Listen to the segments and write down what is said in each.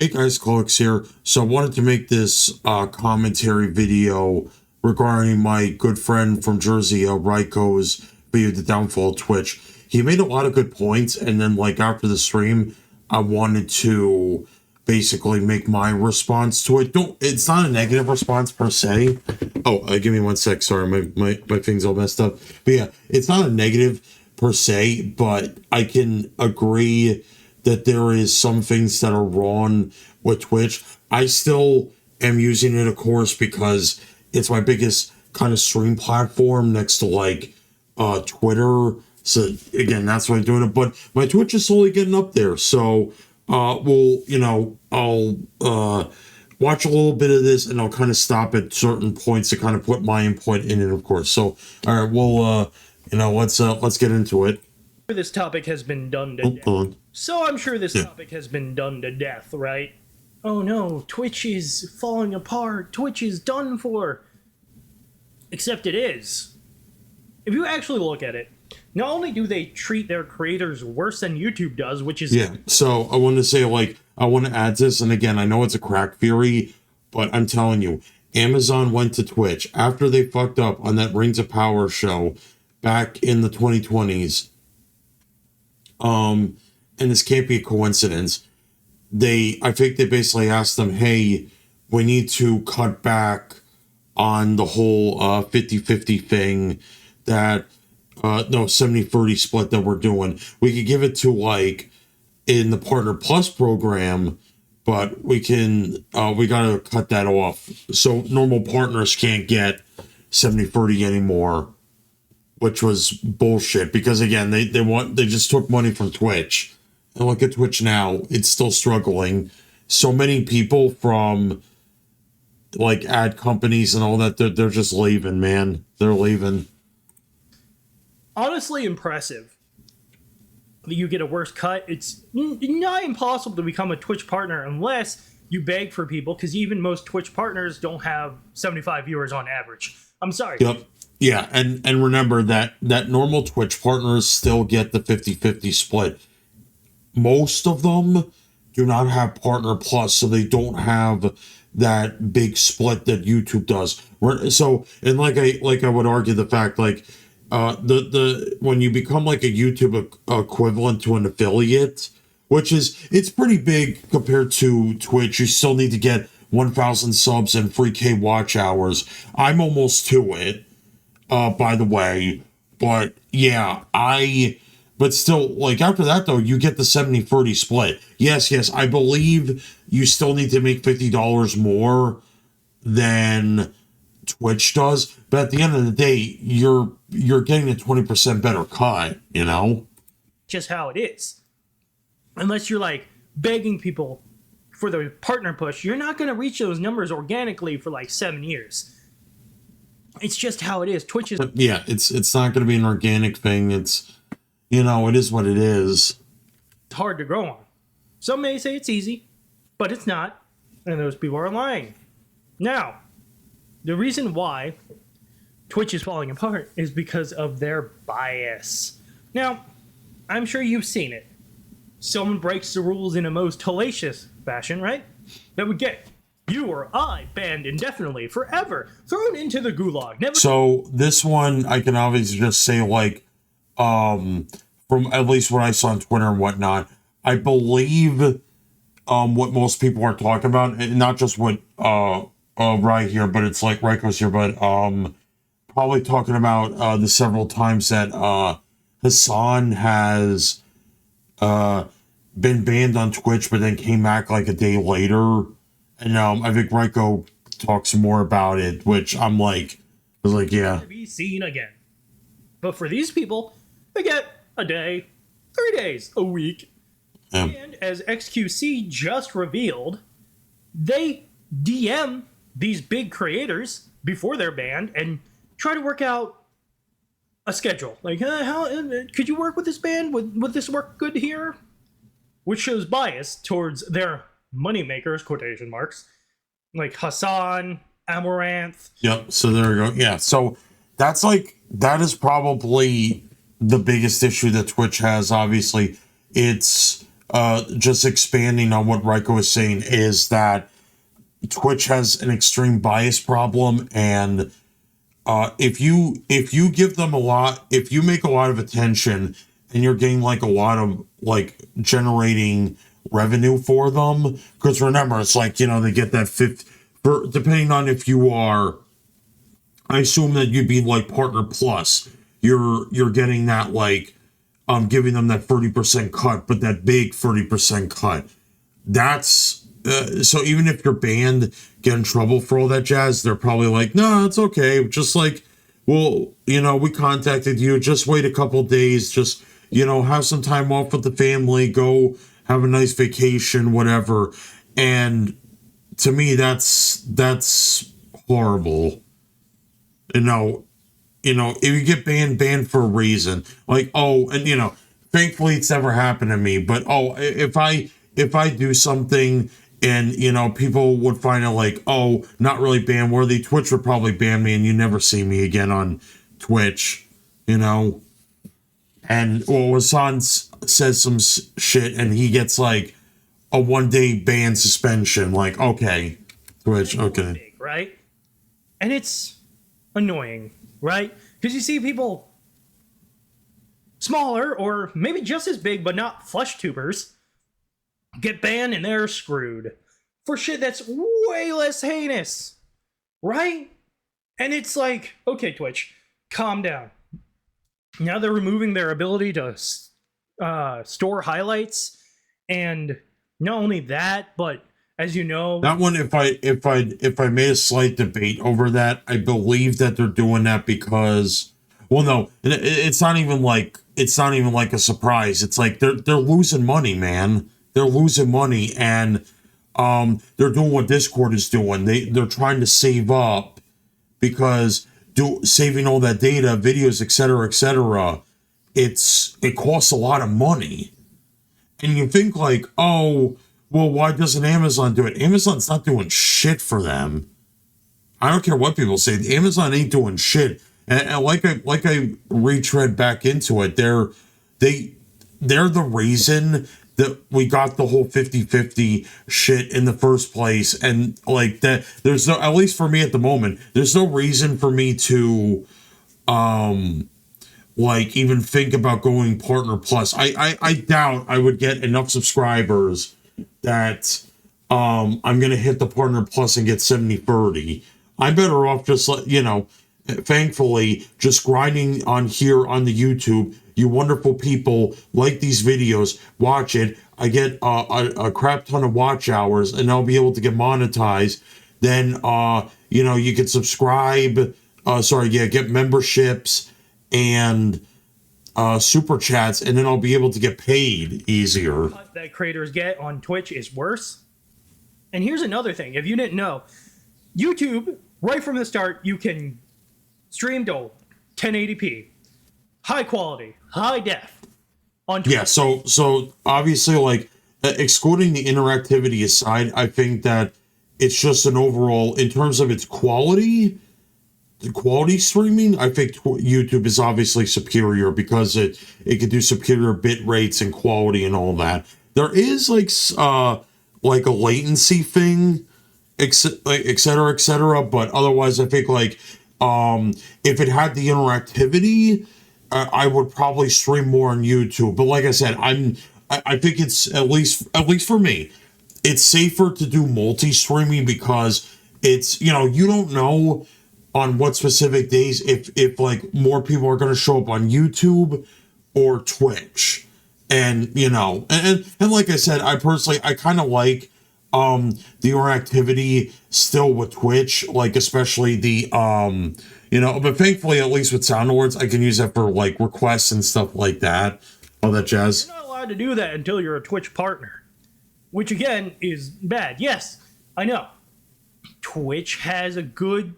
Hey guys, Claylex here. So I wanted to make this commentary video regarding my good friend from Jersey, Raiko's video, The Downfall of Twitch. He made a lot of good points, and then like after the stream, I wanted to basically make my response to it. It's not a negative response per se. Oh, give me 1 sec. Sorry, my thing's all messed up. But yeah, it's not a negative per se, but I can agree that there is some things that are wrong with Twitch. I still am using it, of course, because it's my biggest kind of stream platform next to like Twitter. So again, that's why I'm doing it. But my Twitch is slowly getting up there. So I'll watch a little bit of this and I'll kind of stop at certain points to kind of put my input in it, of course. So all right, well, let's get into it. This topic has been done to death. So I'm sure this topic has been done to death, right? Oh no, Twitch is falling apart. Twitch is done for. Except it is. If you actually look at it, not only do they treat their creators worse than YouTube does, which is... Yeah, so I want to say, like, I want to add this, and again, I know it's a crack theory, but I'm telling you, Amazon went to Twitch after they fucked up on that Rings of Power show back in the 2020s. And this can't be a coincidence. I think they basically asked them, hey, we need to cut back on the whole 50-50 thing that, no, 70-30 split that we're doing. We could give it to, like, in the Partner Plus program, but we gotta cut that off. So normal partners can't get 70-30 anymore, which was bullshit, because again, they just took money from Twitch. And look at Twitch now, it's still struggling. So many people from like ad companies and all that, they're just leaving, man. They're leaving. Honestly impressive that you get a worse cut. It's not impossible to become a Twitch partner unless you beg for people, because even most Twitch partners don't have 75 viewers on average. I'm sorry. Yep. Yeah, and remember that normal Twitch partners still get the 50-50 split. Most of them do not have Partner Plus, so they don't have that big split that YouTube does. So, and like I would argue the fact, like, when you become like a YouTube equivalent to an affiliate, it's pretty big compared to Twitch. You still need to get 1,000 subs and 3K watch hours. I'm almost to it. By the way, but yeah, but still, like, after that, though, you get the 70-30 split. Yes, I believe you still need to make $50 more than Twitch does, but at the end of the day, you're getting a 20% better cut, you know? Just how it is. Unless you're, like, begging people for the partner push, you're not going to reach those numbers organically for, like, 7 years. It's just how it is. Twitch is... But yeah, it's not going to be an organic thing. It's, it is what it is. It's hard to grow on. Some may say it's easy, but it's not. And those people are lying. Now, the reason why Twitch is falling apart is because of their bias. Now, I'm sure you've seen it. Someone breaks the rules in a most hellacious fashion, right? That would get you or I banned indefinitely, forever, thrown into the gulag. Never. So this one, I can obviously just say, like, from at least what I saw on Twitter and whatnot, I believe what most people are talking about, and not just what right here, but it's like Raikos here, but probably talking about the several times that Hassan has been banned on Twitch, but then came back like a day later. And I think Raiko talks more about it, which I was like, yeah. To be seen again. But for these people, they get a day, 3 days, a week. Yeah. And as XQC just revealed, they DM these big creators before they're banned and try to work out a schedule. Like, how could you work with this band? Would this work good here? Which shows bias towards their moneymakers, quotation marks, like Hassan, Amaranth. Yep, so there we go. Yeah, so that is probably the biggest issue that Twitch has. Obviously, it's just expanding on what Raiko was saying, is that Twitch has an extreme bias problem, and if you give them a lot, if you make a lot of attention and you're getting like a lot of like generating revenue for them, because remember, it's like, you know, they get that 50 for, depending on if you are, I assume that you'd be like partner plus, you're getting that like giving them that 30% cut, but that big 30% cut. That's so even if your band get in trouble for all that jazz, they're probably like, no, it's okay. Just like, well, you know, we contacted you. Just wait a couple days. Just, you know, have some time off with the family. Go have a nice vacation, whatever. And to me, that's horrible. You know, if you get banned for a reason, like, oh, and you know, thankfully it's never happened to me, but oh, if I do something and, you know, people would find it like, oh, not really ban worthy, Twitch would probably ban me and you never see me again on Twitch, you know. And well, Hassan says some shit and he gets like a 1-day ban suspension, like, okay, Twitch, okay. Big, right? And it's annoying, right? Because you see people smaller or maybe just as big but not flush tubers get banned and they're screwed for shit that's way less heinous, right? And it's like, okay, Twitch, calm down. Now they're removing their ability to store highlights, and not only that, but as you know, that one, if I made a slight debate over that, I believe that they're doing that because, well, no, it's not even like a surprise. It's like they're losing money, man. They're losing money, and they're doing what Discord is doing. They're trying to save up because saving all that data, videos, etc., it costs a lot of money, and you think like, oh, well, why doesn't Amazon do it? Amazon's not doing shit for them. I don't care what people say. Amazon ain't doing shit. And like I retread back into it, they're the reason that we got the whole 50-50 shit in the first place. And like that, there's no, at least for me at the moment, there's no reason for me to like even think about going partner plus. I doubt I would get enough subscribers that I'm gonna hit the partner plus and get 70-30. I'm better off just, you know, thankfully just grinding on here on the YouTube. You wonderful people like these videos, watch it. I get a crap ton of watch hours, and I'll be able to get monetized. Then you know, you can subscribe. Get memberships and super chats, and then I'll be able to get paid easier. That creators get on Twitch is worse. And here's another thing: if you didn't know, YouTube right from the start, you can stream to 1080p, high quality, high def on Twitch. Yeah, so obviously, like, excluding the interactivity aside, I think that it's just an overall, in terms of its quality, the quality streaming, I think YouTube is obviously superior because it can do superior bit rates and quality and all that. There is like a latency thing, et cetera, but otherwise, I think like if it had the interactivity, I would probably stream more on YouTube. But like I said, I think it's at least for me, it's safer to do multi-streaming because it's, you know, you don't know on what specific days if like more people are going to show up on YouTube or Twitch. And, you know, and like I said, I kind of like the interactivity still with Twitch, like especially the you know, but thankfully at least with Sound Awards I can use that for like requests and stuff like that, all that jazz. You're not allowed to do that until you're a Twitch partner, which again is bad. Yes, I know Twitch has a good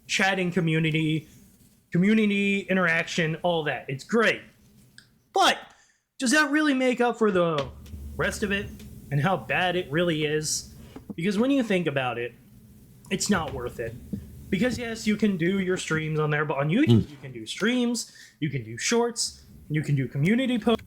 chatting community interaction, all that. It's great, but does that really make up for the rest of it and how bad it really is? Because when you think about it, it's not worth it. Because yes, you can do your streams on there, but on YouTube you can do streams, you can do shorts, you can do community posts.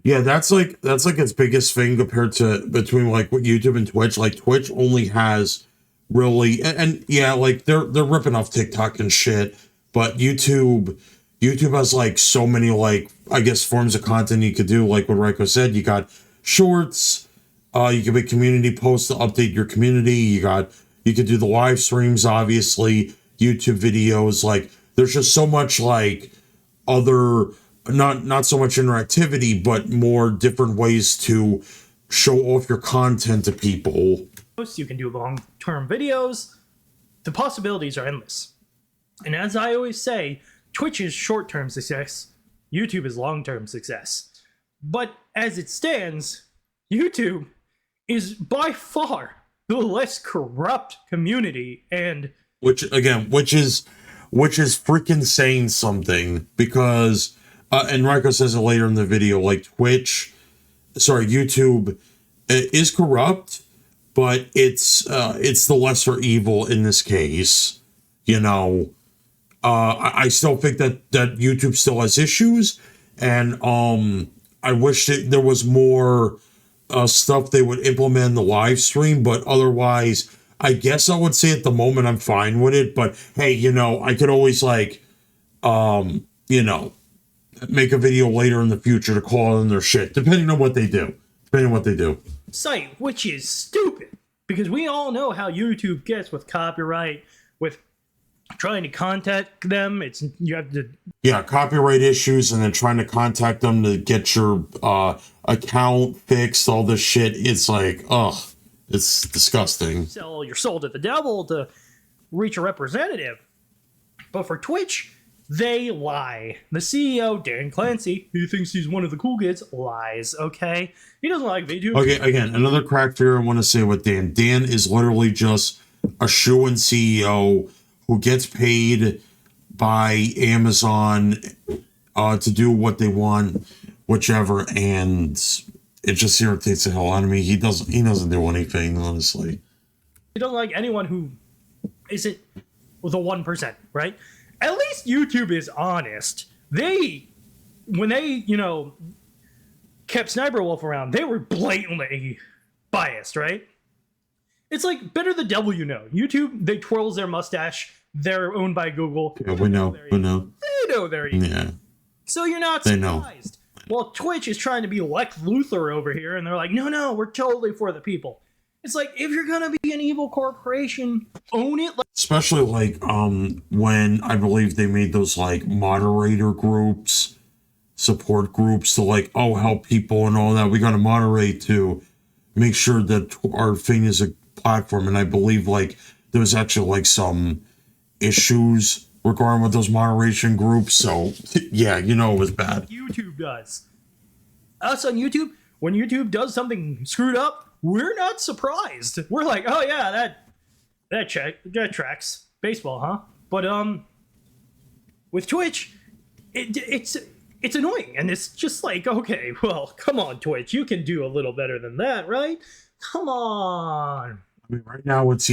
Yeah, that's like its biggest thing compared to between like what YouTube and Twitch. Like Twitch only has really and yeah, like they're ripping off TikTok and shit, but YouTube has like so many like I guess forms of content you could do. Like what Raiko said, you got shorts, you can make community posts to update your community. You could do the live streams, obviously, YouTube videos. Like there's just so much like other not so much interactivity, but more different ways to show off your content to people. You can do long-term videos. The possibilities are endless. And as I always say, Twitch is short-term success, YouTube is long-term success. But as it stands, YouTube is by far the less corrupt community, and which is freaking saying something, because and Raiko says it later in the video, like YouTube is corrupt, but it's the lesser evil in this case. You know, I still think that YouTube still has issues, and I wish that there was more stuff they would implement in the live stream, but otherwise, I guess I would say at the moment I'm fine with it. But hey, you know, I could always like, you know, make a video later in the future to call in their shit, depending on what they do. Site, which is stupid, because we all know how YouTube gets with copyright, with trying to contact them. You have to copyright issues, and then trying to contact them to get your account fixed, all this shit. It's like, ugh, it's disgusting. Sell your soul to the devil to reach a representative. But for Twitch, they lie. The CEO, Dan Clancy, who thinks he's one of the cool kids, lies, okay? He doesn't like video. Okay, again, another crack fear I want to say with Dan. Dan is literally just a shoo-in CEO who gets paid by Amazon to do what they want, whichever, and it just irritates the hell out of me. He doesn't do anything, honestly. He doesn't like anyone who isn't the 1%, right? At least YouTube is honest. When they, you know, kept Sniper Wolf around, they were blatantly biased, right? It's like, better the devil you know. YouTube, they twirls their mustache. They're owned by Google. Yeah, we know. They know they're evil. Yeah. So you're not surprised. Well, Twitch is trying to be Lex Luthor over here, and they're like, no, we're totally for the people. It's like, if you're gonna be an evil corporation, own it. Especially like when I believe they made those like moderator groups, support groups to like, oh, help people and all that. We gotta moderate to make sure that our thing is a platform. And I believe like there was actually like some issues regarding with those moderation groups. So yeah, you know, it was bad. YouTube does. Us on YouTube, when YouTube does something screwed up, we're not surprised. We're like, oh yeah, that tracks. Baseball, huh? But with Twitch, it's annoying, and it's just like, okay, well, come on, Twitch, you can do a little better than that, right? Come on. I mean, right now it's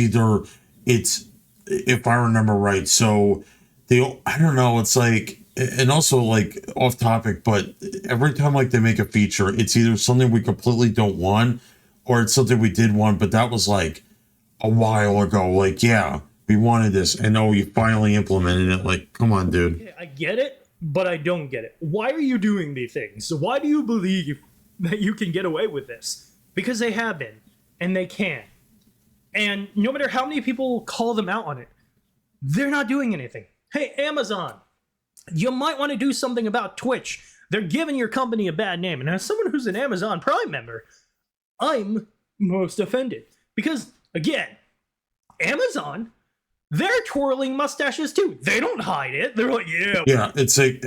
if I remember right, so I don't know, it's like, and also like off topic, but every time like they make a feature, it's either something we completely don't want, or it's something we did want, but that was like a while ago. Like, yeah, we wanted this, and oh, you finally implemented it. Like, come on, dude. Okay, I get it, but I don't get it. Why are you doing these things? Why do you believe that you can get away with this? Because they have been, and they can. And no matter how many people call them out on it, they're not doing anything. Hey, Amazon, you might want to do something about Twitch. They're giving your company a bad name. And as someone who's an Amazon Prime member, I'm most offended. Because, again, Amazon, they're twirling mustaches too. They don't hide it. They're like, yeah. Yeah, it's like,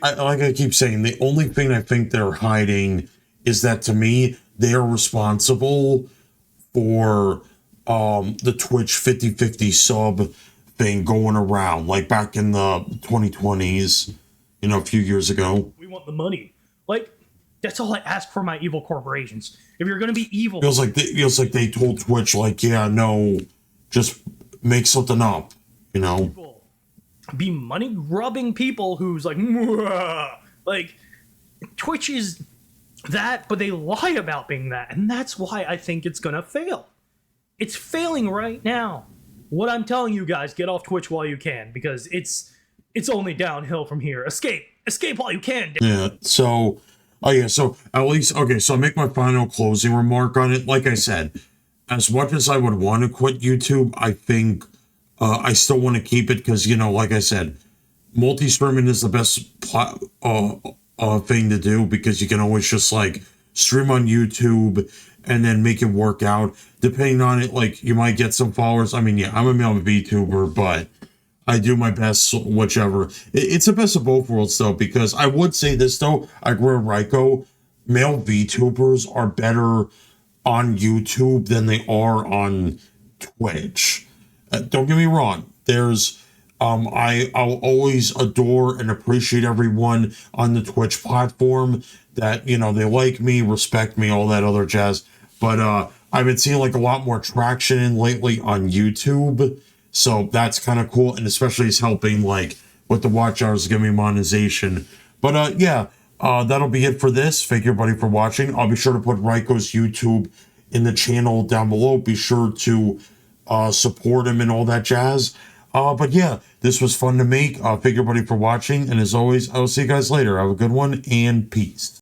like I keep saying, the only thing I think they're hiding is that, to me, they are responsible for the Twitch 50-50 sub thing going around, like back in the 2020s, you know, a few years ago. We want the money. Like, that's all I ask for my evil corporations. If you're gonna be evil, feels like they told Twitch, like, yeah, no, just make something up, you know. Be money grubbing people who's like, mwah. Like, Twitch is that, but they lie about being that, and that's why I think it's gonna fail. It's failing right now. What I'm telling you guys, get off Twitch while you can, because it's only downhill from here. Escape while you can. Yeah. So, oh yeah. So at least okay. So I'll make my final closing remark on it. Like I said, as much as I would want to quit YouTube, I think I still want to keep it because like I said, multi-streaming is the best thing to do because you can always just like stream on YouTube and then make it work out. Depending on it, like you might get some followers. I mean, yeah, I'm a male VTuber, but I do my best, whichever. It's the best of both worlds, though, because I would say this, though. I agree with Raiko. Male VTubers are better on YouTube than they are on Twitch. Don't get me wrong. I'll always adore and appreciate everyone on the Twitch platform that, they like me, respect me, all that other jazz. But I've been seeing like a lot more traction lately on YouTube. So that's kind of cool. And especially it's helping like with the watch hours give me monetization. But yeah, that'll be it for this. Thank you everybody for watching. I'll be sure to put Raiko's YouTube in the channel down below. Be sure to support him and all that jazz. But yeah, this was fun to make. Thank you everybody for watching. And as always, I will see you guys later. Have a good one and peace.